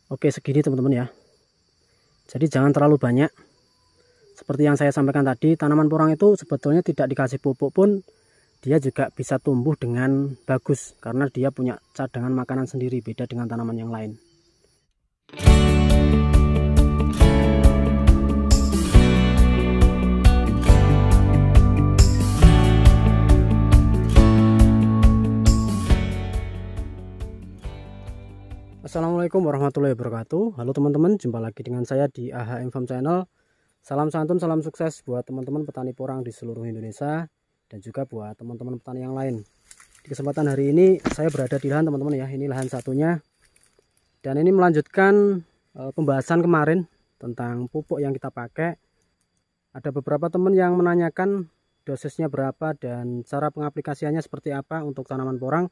Oke, segini teman-teman ya. Jadi jangan terlalu banyak. Seperti yang saya sampaikan tadi, tanaman porang itu sebetulnya tidak dikasih pupuk pun dia juga bisa tumbuh dengan bagus karena dia punya cadangan makanan sendiri, beda dengan tanaman yang lain. Assalamualaikum warahmatullahi wabarakatuh. Halo teman-teman, jumpa lagi dengan saya di AHM Farm Channel. Salam santun, salam sukses buat teman-teman petani porang di seluruh Indonesia dan juga buat teman-teman petani yang lain. Di kesempatan hari ini saya berada di lahan teman-teman ya. Ini lahan satunya. Dan ini melanjutkan pembahasan kemarin tentang pupuk yang kita pakai. Ada beberapa teman yang menanyakan dosisnya berapa dan cara pengaplikasiannya seperti apa untuk tanaman porang.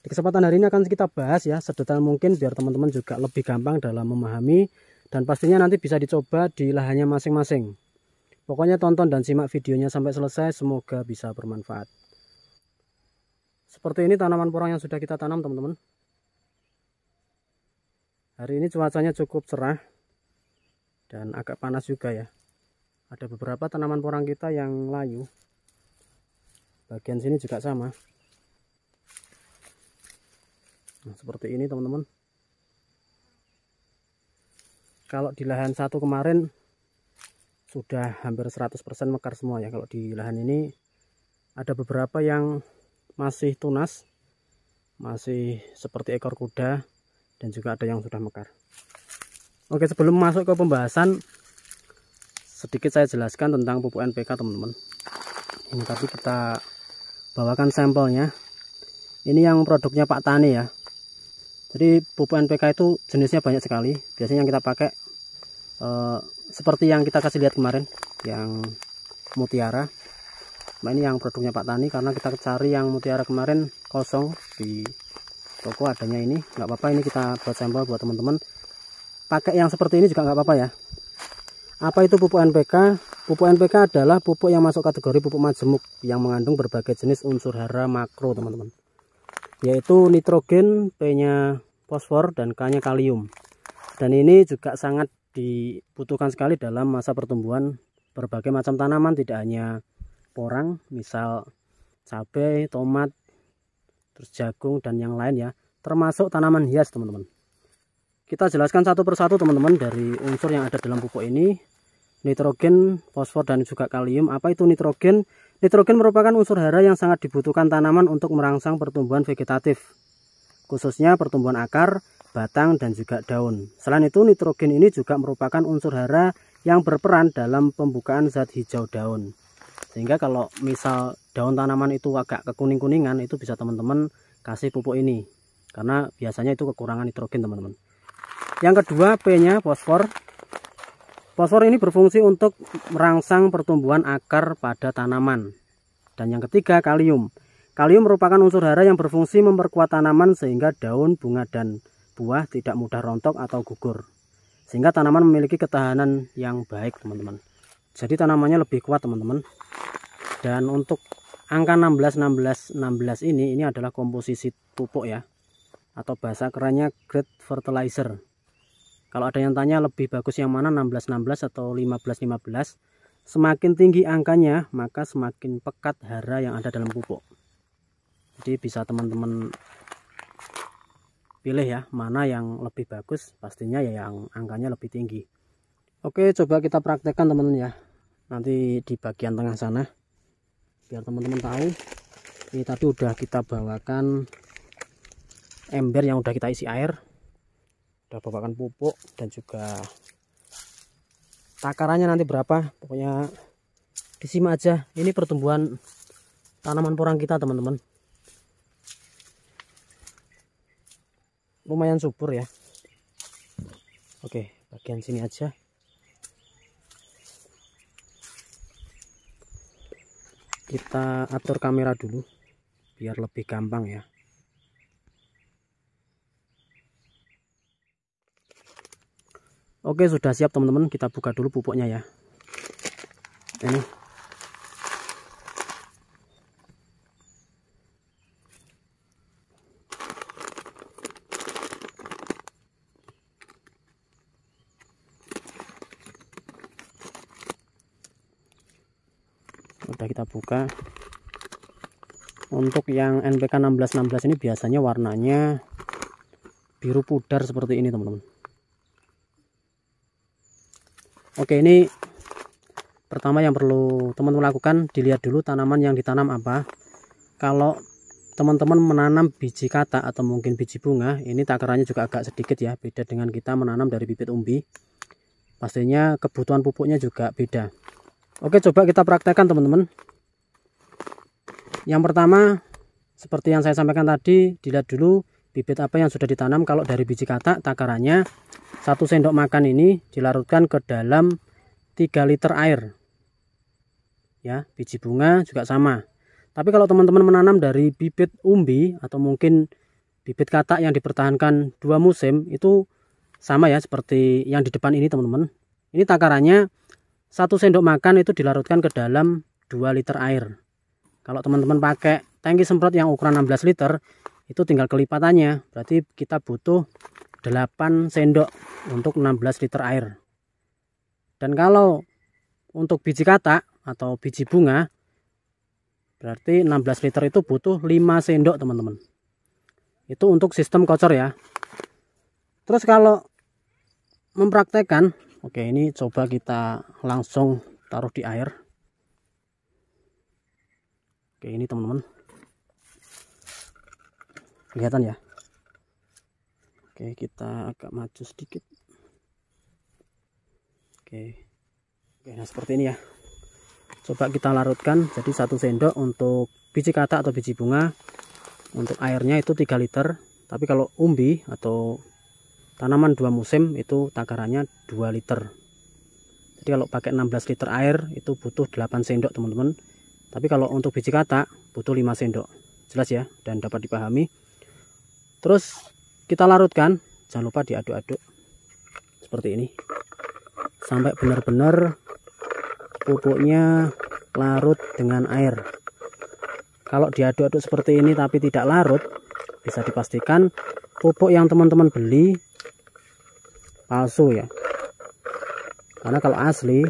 Di kesempatan hari ini akan kita bahas ya sedetail mungkin biar teman-teman juga lebih gampang dalam memahami dan pastinya nanti bisa dicoba di lahannya masing-masing. Pokoknya tonton dan simak videonya sampai selesai, semoga bisa bermanfaat. Seperti ini tanaman porang yang sudah kita tanam teman-teman. Hari ini cuacanya cukup cerah dan agak panas juga ya. Ada beberapa tanaman porang kita yang layu. Bagian sini juga sama. Nah, seperti ini teman-teman. Kalau di lahan satu kemarin sudah hampir 100% mekar semua ya. Kalau di lahan ini ada beberapa yang masih tunas, masih seperti ekor kuda, dan juga ada yang sudah mekar. Oke, sebelum masuk ke pembahasan, sedikit saya jelaskan tentang pupuk NPK teman-teman. Ini tadi kita bawakan sampelnya. Ini yang produknya Pak Tani ya. Jadi pupuk NPK itu jenisnya banyak sekali. Biasanya yang kita pakai seperti yang kita kasih lihat kemarin, yang mutiara. Nah, ini yang produknya Pak Tani karena kita cari yang mutiara kemarin kosong di toko, adanya ini. Nggak apa-apa, ini kita buat sampel buat teman-teman. Pakai yang seperti ini juga nggak apa-apa ya. Apa itu pupuk NPK? Pupuk NPK adalah pupuk yang masuk kategori pupuk majemuk yang mengandung berbagai jenis unsur hara makro teman-teman. Yaitu nitrogen, P-nya fosfor, dan K-nya kalium. Dan ini juga sangat dibutuhkan sekali dalam masa pertumbuhan berbagai macam tanaman, tidak hanya porang, misal cabai, tomat, terus jagung, dan yang lain ya, termasuk tanaman hias teman-teman. Kita jelaskan satu persatu teman-teman dari unsur yang ada dalam pupuk ini. Nitrogen, fosfor, dan juga kalium. Apa itu nitrogen? Nitrogen merupakan unsur hara yang sangat dibutuhkan tanaman untuk merangsang pertumbuhan vegetatif, khususnya pertumbuhan akar, batang, dan juga daun. Selain itu, nitrogen ini juga merupakan unsur hara yang berperan dalam pembukaan zat hijau daun. Sehingga kalau misal daun tanaman itu agak kekuning-kuningan, itu bisa teman-teman kasih pupuk ini. Karena biasanya itu kekurangan nitrogen teman-teman. Yang kedua, P-nya fosfor. Fosfor ini berfungsi untuk merangsang pertumbuhan akar pada tanaman. Dan yang ketiga, kalium. Kalium merupakan unsur hara yang berfungsi memperkuat tanaman sehingga daun, bunga, dan buah tidak mudah rontok atau gugur. Sehingga tanaman memiliki ketahanan yang baik teman-teman. Jadi tanamannya lebih kuat teman-teman. Dan untuk angka 16, 16, 16 ini adalah komposisi pupuk ya. Atau bahasa kerennya grade fertilizer. Kalau ada yang tanya lebih bagus yang mana 16-16 atau 15-15, semakin tinggi angkanya maka semakin pekat hara yang ada dalam pupuk. Jadi bisa teman-teman pilih ya mana yang lebih bagus, pastinya ya yang angkanya lebih tinggi. Oke, coba kita praktekkan teman-teman ya. Nanti di bagian tengah sana biar teman-teman tahu. Ini tadi udah kita bawakan ember yang udah kita isi air. Udah bawakan pupuk dan juga takarannya nanti berapa, pokoknya disimak aja. Ini pertumbuhan tanaman porang kita teman-teman, lumayan subur ya. Oke, bagian sini aja. Kita atur kamera dulu biar lebih gampang ya. Oke, sudah siap teman-teman, kita buka dulu pupuknya ya. Ini sudah kita buka. Untuk yang NPK 1616 ini biasanya warnanya biru pudar seperti ini teman-teman. Oke, ini pertama yang perlu teman-teman lakukan, dilihat dulu tanaman yang ditanam apa. Kalau teman-teman menanam biji katak atau mungkin biji bunga, ini takarannya juga agak sedikit ya, beda dengan kita menanam dari bibit umbi. Pastinya kebutuhan pupuknya juga beda. Oke, coba kita praktekkan teman-teman. Yang pertama, seperti yang saya sampaikan tadi, dilihat dulu bibit apa yang sudah ditanam. Kalau dari biji katak, takarannya 1 sendok makan ini dilarutkan ke dalam 3 liter air. Ya, biji bunga juga sama. Tapi kalau teman-teman menanam dari bibit umbi atau mungkin bibit katak yang dipertahankan 2 musim, itu sama ya seperti yang di depan ini teman-teman. Ini takarannya 1 sendok makan itu dilarutkan ke dalam 2 liter air. Kalau teman-teman pakai tangki semprot yang ukuran 16 liter, itu tinggal kelipatannya. Berarti kita butuh 8 sendok untuk 16 liter air. Dan kalau untuk biji katak atau biji bunga, berarti 16 liter itu butuh 5 sendok teman-teman. Itu untuk sistem kocor ya. Terus kalau mempraktekkan, oke, ini coba kita langsung taruh di air. Oke, ini teman-teman, kelihatan ya. Oke, kita agak maju sedikit. Oke, nah seperti ini ya. Coba kita larutkan, jadi 1 sendok untuk biji katak atau biji bunga. Untuk airnya itu 3 liter. Tapi kalau umbi atau tanaman 2 musim itu takarannya 2 liter. Jadi kalau pakai 16 liter air itu butuh 8 sendok teman-teman. Tapi kalau untuk biji katak butuh 5 sendok. Jelas ya, dan dapat dipahami. Terus kita larutkan, jangan lupa diaduk-aduk seperti ini sampai benar-benar pupuknya larut dengan air. Kalau diaduk-aduk seperti ini tapi tidak larut, bisa dipastikan pupuk yang teman-teman beli palsu ya. Karena kalau asli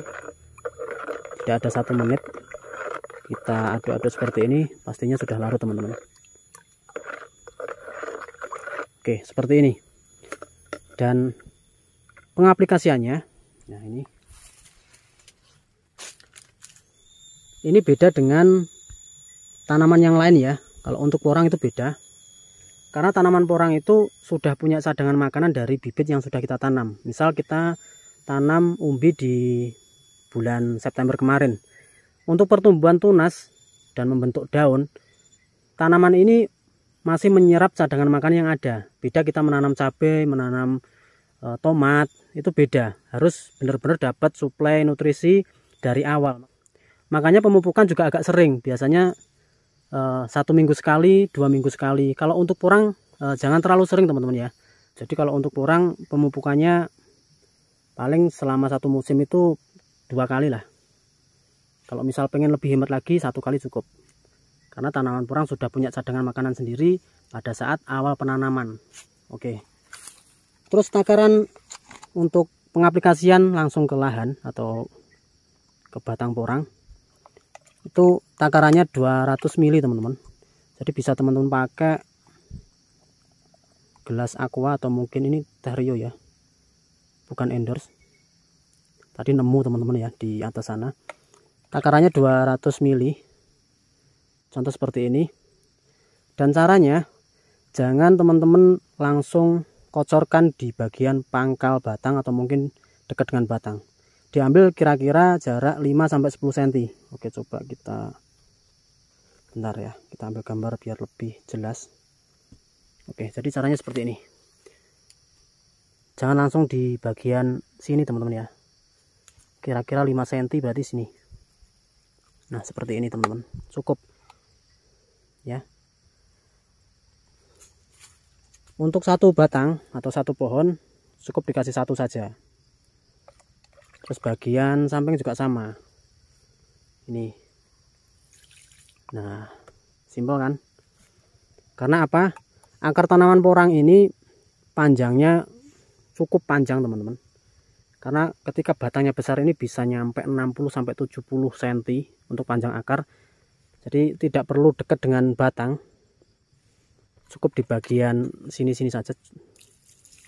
tidak ada 1 menit kita aduk-aduk seperti ini, pastinya sudah larut teman-teman. Oke, seperti ini. Dan pengaplikasiannya, nah ini beda dengan tanaman yang lain ya. Kalau untuk porang itu beda. Karena tanaman porang itu sudah punya cadangan makanan dari bibit yang sudah kita tanam. Misal kita tanam umbi di bulan September kemarin. Untuk pertumbuhan tunas dan membentuk daun, tanaman ini masih menyerap cadangan makan yang ada. Beda kita menanam cabai, menanam tomat, itu beda. Harus benar-benar dapat suplai nutrisi dari awal. Makanya pemupukan juga agak sering. Biasanya 1 minggu sekali, 2 minggu sekali. Kalau untuk porang jangan terlalu sering teman-teman ya. Jadi kalau untuk porang pemupukannya paling selama 1 musim itu 2 kali lah. Kalau misal pengen lebih hemat lagi 1 kali cukup. Karena tanaman porang sudah punya cadangan makanan sendiri pada saat awal penanaman. Oke. Terus takaran untuk pengaplikasian langsung ke lahan atau ke batang porang. Itu takarannya 200 ml teman-teman. Jadi bisa teman-teman pakai gelas aqua atau mungkin ini teh Rio ya. Bukan endorse. Tadi nemu teman-teman ya di atas sana. Takarannya 200 ml. Contoh seperti ini. Dan caranya jangan teman-teman langsung kocorkan di bagian pangkal batang atau mungkin dekat dengan batang. Diambil kira-kira jarak 5-10 cm. Oke, coba kita bentar ya, kita ambil gambar biar lebih jelas. Oke, jadi caranya seperti ini. Jangan langsung di bagian sini teman-teman ya. Kira-kira 5 cm berarti sini. Nah, seperti ini teman-teman. Cukup ya. Untuk 1 batang atau 1 pohon cukup dikasih 1 saja. Terus bagian samping juga sama. Ini. Nah, simpel kan? Karena apa? Akar tanaman porang ini panjangnya cukup panjang teman-teman. Karena ketika batangnya besar ini bisa nyampe 60-70 cm untuk panjang akar. Jadi tidak perlu dekat dengan batang, cukup di bagian sini-sini saja.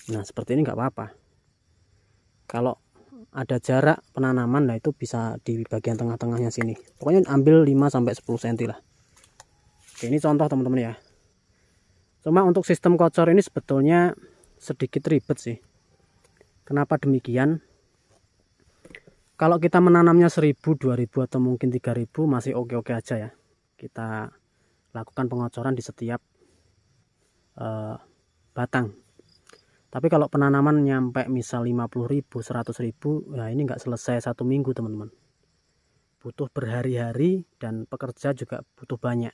Nah seperti ini nggak apa-apa. Kalau ada jarak penanaman, nah itu bisa di bagian tengah-tengahnya sini. Pokoknya ambil 5-10 cm lah. Oke, ini contoh teman-teman ya. Cuma untuk sistem kocor ini sebetulnya sedikit ribet sih. Kenapa demikian? Kalau kita menanamnya 1000, 2000 atau mungkin 3000 masih oke-oke aja ya. Kita lakukan pengocoran di setiap batang. Tapi kalau penanaman nyampe misal 50.000, 100.000, ya ini nggak selesai 1 minggu teman-teman. Butuh berhari-hari dan pekerja juga butuh banyak.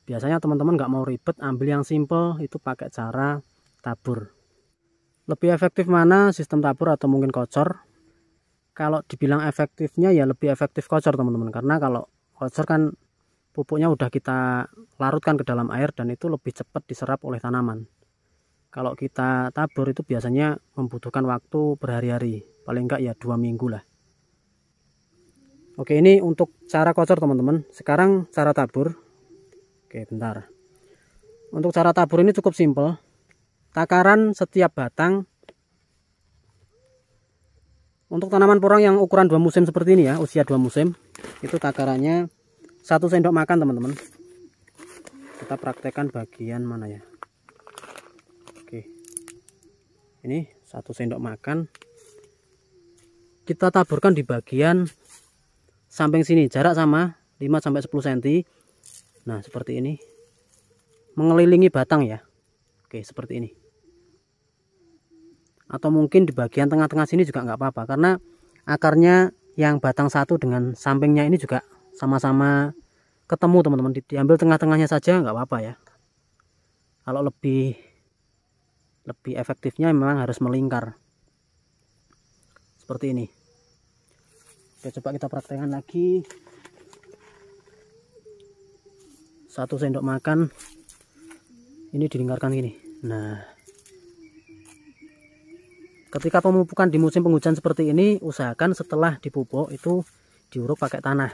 Biasanya teman-teman nggak mau ribet, ambil yang simple, itu pakai cara tabur. Lebih efektif mana, sistem tabur atau mungkin kocor? Kalau dibilang efektifnya ya lebih efektif kocor teman-teman. Karena kalau kocor kan pupuknya udah kita larutkan ke dalam air dan itu lebih cepat diserap oleh tanaman. Kalau kita tabur itu biasanya membutuhkan waktu berhari-hari, paling enggak ya 2 minggu lah. Oke, ini untuk cara kocor teman-teman. Sekarang cara tabur. Oke, bentar. Untuk cara tabur ini cukup simpel. Takaran setiap batang. Untuk tanaman porang yang ukuran 2 musim seperti ini ya, usia 2 musim, itu takarannya 1 sendok makan teman-teman. Kita praktekkan bagian mana ya? Oke, ini 1 sendok makan. Kita taburkan di bagian samping sini, jarak sama 5-10 cm. Nah seperti ini, mengelilingi batang ya. Oke, seperti ini. Atau mungkin di bagian tengah-tengah sini juga nggak apa-apa, karena akarnya yang batang satu dengan sampingnya ini juga sama-sama ketemu teman-teman. Diambil tengah-tengahnya saja nggak apa-apa ya. Kalau lebih efektifnya memang harus melingkar seperti ini. Oke, coba kita praktekkan lagi. 1 sendok makan ini dilingkarkan gini. Nah ketika pemupukan di musim penghujan seperti ini, usahakan setelah dipupuk itu diuruk pakai tanah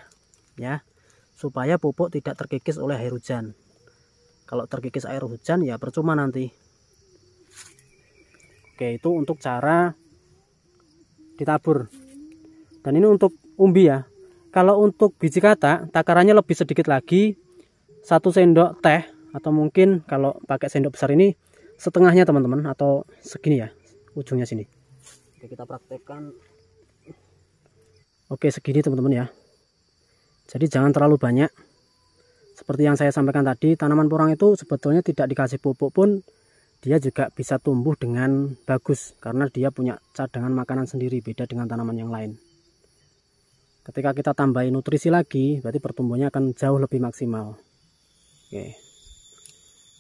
ya, supaya pupuk tidak terkikis oleh air hujan. Kalau terkikis air hujan ya percuma nanti. Oke, itu untuk cara ditabur. Dan ini untuk umbi ya. Kalau untuk biji katak, takarannya lebih sedikit lagi, 1 sendok teh, atau mungkin kalau pakai sendok besar ini setengahnya teman-teman, atau segini ya, ujungnya sini. Oke, kita praktekkan. Oke, segini teman-teman ya. Jadi jangan terlalu banyak. Seperti yang saya sampaikan tadi, tanaman porang itu sebetulnya tidak dikasih pupuk pun dia juga bisa tumbuh dengan bagus, karena dia punya cadangan makanan sendiri, beda dengan tanaman yang lain. Ketika kita tambahin nutrisi lagi, berarti pertumbuhannya akan jauh lebih maksimal. Oke,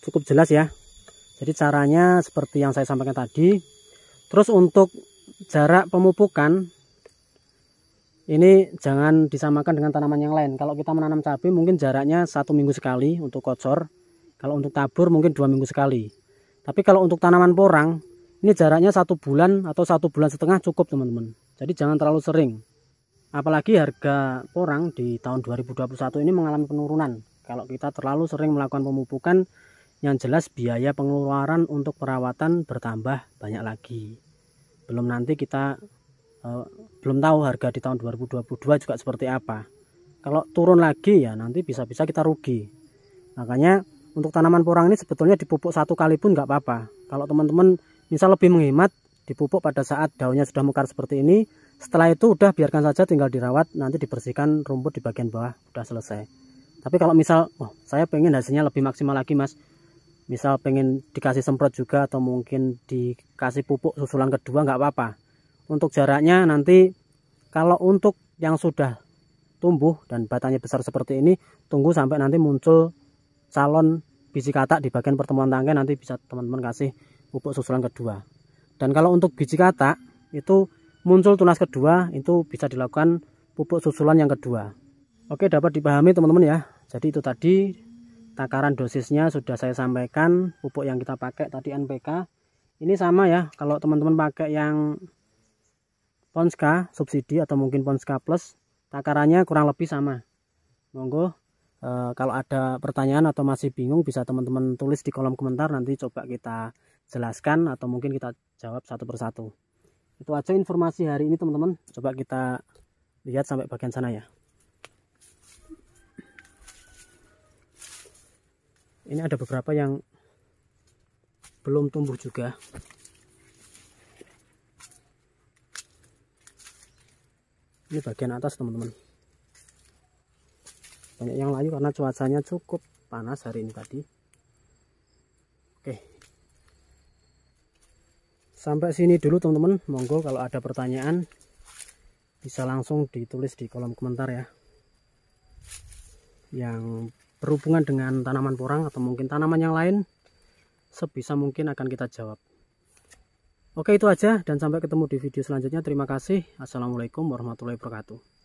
cukup jelas ya. Jadi caranya seperti yang saya sampaikan tadi. Terus untuk jarak pemupukan ini jangan disamakan dengan tanaman yang lain. Kalau kita menanam cabai mungkin jaraknya 1 minggu sekali untuk kocor. Kalau untuk tabur mungkin 2 minggu sekali. Tapi kalau untuk tanaman porang ini jaraknya 1 bulan atau 1,5 bulan cukup teman-teman. Jadi jangan terlalu sering. Apalagi harga porang di tahun 2021 ini mengalami penurunan. Kalau kita terlalu sering melakukan pemupukan, yang jelas biaya pengeluaran untuk perawatan bertambah banyak lagi. Belum nanti kita belum tahu harga di tahun 2022 juga seperti apa. Kalau turun lagi ya nanti bisa-bisa kita rugi. Makanya untuk tanaman porang ini sebetulnya dipupuk 1 kali pun nggak apa-apa. Kalau teman-teman misal lebih menghemat, dipupuk pada saat daunnya sudah mekar seperti ini. Setelah itu udah biarkan saja, tinggal dirawat, nanti dibersihkan rumput di bagian bawah, udah selesai. Tapi kalau misal, saya pengen hasilnya lebih maksimal lagi mas, misal pengen dikasih semprot juga atau mungkin dikasih pupuk susulan kedua, nggak apa-apa. Untuk jaraknya nanti kalau untuk yang sudah tumbuh dan batangnya besar seperti ini, tunggu sampai nanti muncul calon biji katak di bagian pertemuan tangkai, nanti bisa teman-teman kasih pupuk susulan kedua. Dan kalau untuk biji katak itu muncul tunas kedua, itu bisa dilakukan pupuk susulan yang kedua. Oke, dapat dipahami teman-teman ya. Jadi itu tadi takaran dosisnya sudah saya sampaikan. Pupuk yang kita pakai tadi NPK. Ini sama ya, kalau teman-teman pakai yang Ponska subsidi atau mungkin Ponska Plus, takarannya kurang lebih sama. Monggo kalau ada pertanyaan atau masih bingung bisa teman-teman tulis di kolom komentar, nanti coba kita jelaskan atau mungkin kita jawab satu persatu. Itu aja informasi hari ini teman-teman. Coba kita lihat sampai bagian sana ya. Ini ada beberapa yang belum tumbuh juga. Ini bagian atas teman-teman. Banyak yang layu karena cuacanya cukup panas hari ini tadi. Oke. Sampai sini dulu teman-teman. Monggo kalau ada pertanyaan bisa langsung ditulis di kolom komentar ya. Yang berhubungan dengan tanaman porang atau mungkin tanaman yang lain, sebisa mungkin akan kita jawab. Oke, itu aja dan sampai ketemu di video selanjutnya. Terima kasih. Assalamualaikum warahmatullahi wabarakatuh.